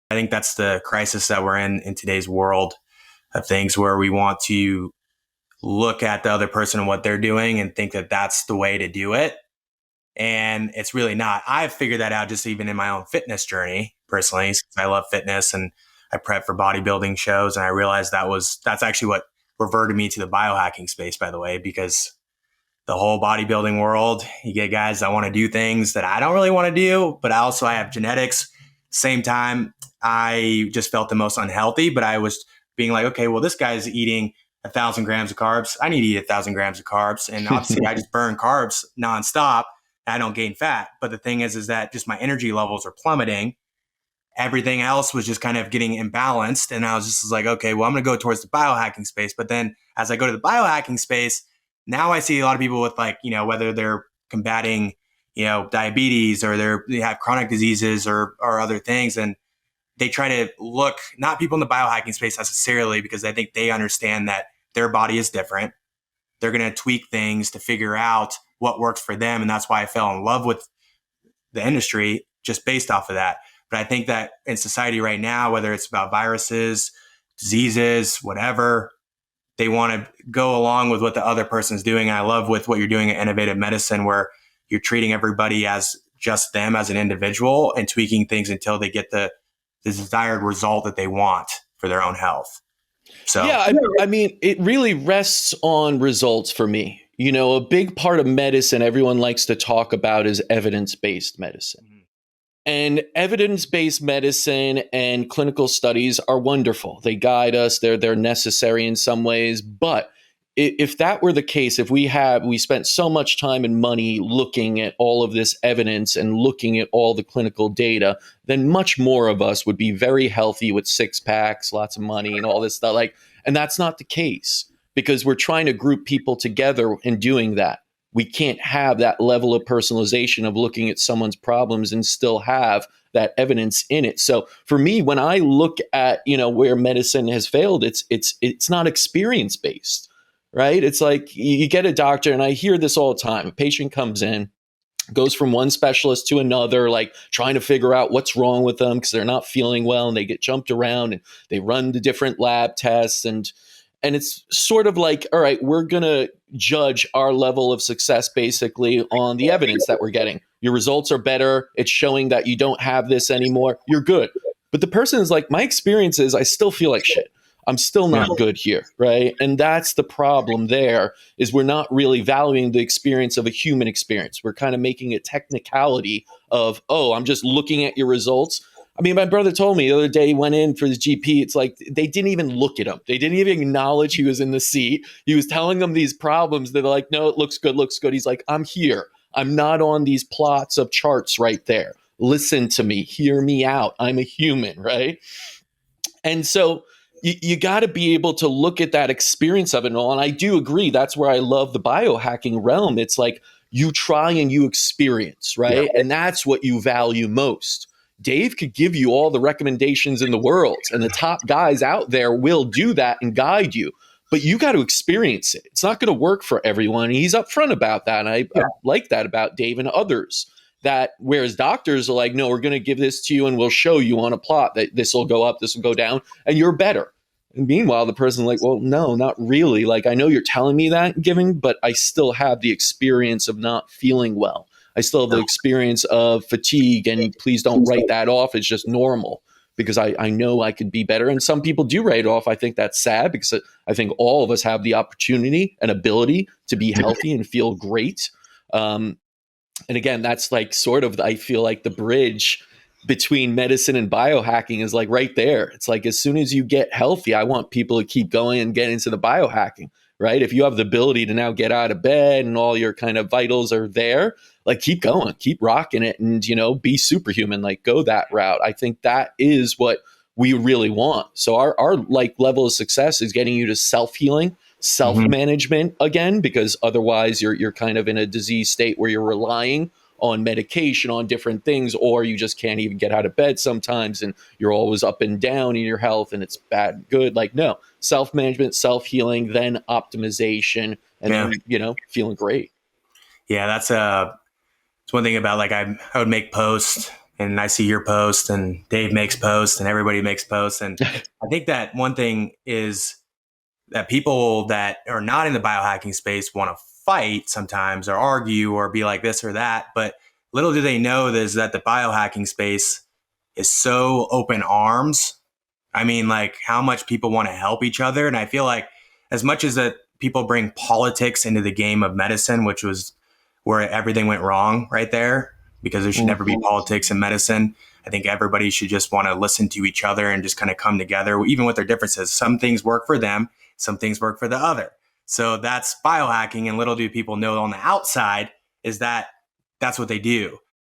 I think that's the crisis that we're in today's world of things, where we want to look at the other person and what they're doing and think that that's the way to do it. And it's really not. I've figured that out just even in my own fitness journey personally, since I love fitness and I prep for bodybuilding shows. And I realized that's actually what reverted me to the biohacking space, by the way, because the whole bodybuilding world, you get guys that want to do things that I don't really want to do, but I have genetics. Same time, I just felt the most unhealthy, but I was being like, okay, well, this guy's eating 1,000 grams of carbs. I need to eat 1,000 grams of carbs. And obviously I just burn carbs nonstop. I don't gain fat. But the thing is that just my energy levels are plummeting. Everything else was just kind of getting imbalanced. And I was just like, okay, well, I'm going to go towards the biohacking space. But then as I go to the biohacking space, now I see a lot of people with whether they're combating, diabetes or they have chronic diseases or other things. And they try to look, not people in the biohacking space necessarily, because I think they understand that their body is different. They're going to tweak things to figure out what works for them. And that's why I fell in love with the industry just based off of that. But I think that in society right now, whether it's about viruses, diseases, whatever, they want to go along with what the other person's doing. And I love with what you're doing in innovative medicine, where you're treating everybody as just them as an individual and tweaking things until they get the desired result that they want for their own health. So yeah, I mean, it really rests on results for me. A big part of medicine everyone likes to talk about is evidence-based medicine. Mm-hmm. And evidence-based medicine and clinical studies are wonderful. They guide us. They're necessary in some ways. But if that were the case, if we spent so much time and money looking at all of this evidence and looking at all the clinical data, then much more of us would be very healthy with six packs, lots of money and all this stuff. And that's not the case, because we're trying to group people together in doing that. We can't have that level of personalization of looking at someone's problems and still have that evidence in it. So for me, when I look at, where medicine has failed, it's not experience-based. Right? It's like you get a doctor, and I hear this all the time. A patient comes in, goes from one specialist to another, like trying to figure out what's wrong with them because they're not feeling well, and they get jumped around and they run the different lab tests. And it's sort of like, all right, we're going to judge our level of success basically on the evidence that we're getting. Your results are better. It's showing that you don't have this anymore. You're good. But the person is like, my experience is I still feel like shit. I'm still not good here, right? And that's the problem there, is we're not really valuing the experience of a human experience. We're kind of making a technicality of, oh, I'm just looking at your results. I mean, my brother told me the other day, he went in for his GP. It's like they didn't even look at him. They didn't even acknowledge he was in the seat. He was telling them these problems. They're like, no, it looks good, looks good. He's like, I'm here. I'm not on these plots of charts right there. Listen to me. Hear me out. I'm a human, right? And so you got to be able to look at that experience of it all. And I do agree. That's where I love the biohacking realm. It's like you try and you experience, right? Yeah. And that's what you value most. Dave could give you all the recommendations in the world, and the top guys out there will do that and guide you. But you got to experience it. It's not going to work for everyone. And he's upfront about that. And I like that about Dave and others. That whereas doctors are like, no, we're going to give this to you and we'll show you on a plot that this will go up, this will go down, and you're better. And meanwhile, the person's like, well, no, not really. Like, I know you're telling me that, giving, but I still have the experience of not feeling well. I still have the experience of fatigue, and please don't write that off. It's just normal, because I know I could be better. And some people do write it off. I think that's sad, because I think all of us have the opportunity and ability to be healthy and feel great. And again, that's like sort of, I feel like the bridge between medicine and biohacking is like right there. It's like, as soon as you get healthy, I want people to keep going and get into the biohacking, right? If you have the ability to now get out of bed and all your kind of vitals are there, like keep going, keep rocking it, and, be superhuman, like go that route. I think that is what we really want. So our like level of success is getting you to self-healing, self-management again, because otherwise you're kind of in a disease state where you're relying on medication, on different things, or you just can't even get out of bed sometimes, and you're always up and down in your health, and it's bad, good. Like, no, self-management, self-healing, then optimization, and then, feeling great. Yeah, that's one thing about, like, I would make posts and I see your post and Dave makes posts and everybody makes posts. And I think that one thing is that people that are not in the biohacking space want to fight sometimes or argue or be like this or that. But little do they know is that the biohacking space is so open arms. I mean, like how much people want to help each other. And I feel like as much as that people bring politics into the game of medicine, which was where everything went wrong right there, because there should never be politics in medicine. I think everybody should just want to listen to each other and just kind of come together, even with their differences. Some things work for them, some things work for the other. So that's biohacking. And little do people know on the outside is that that's what they do.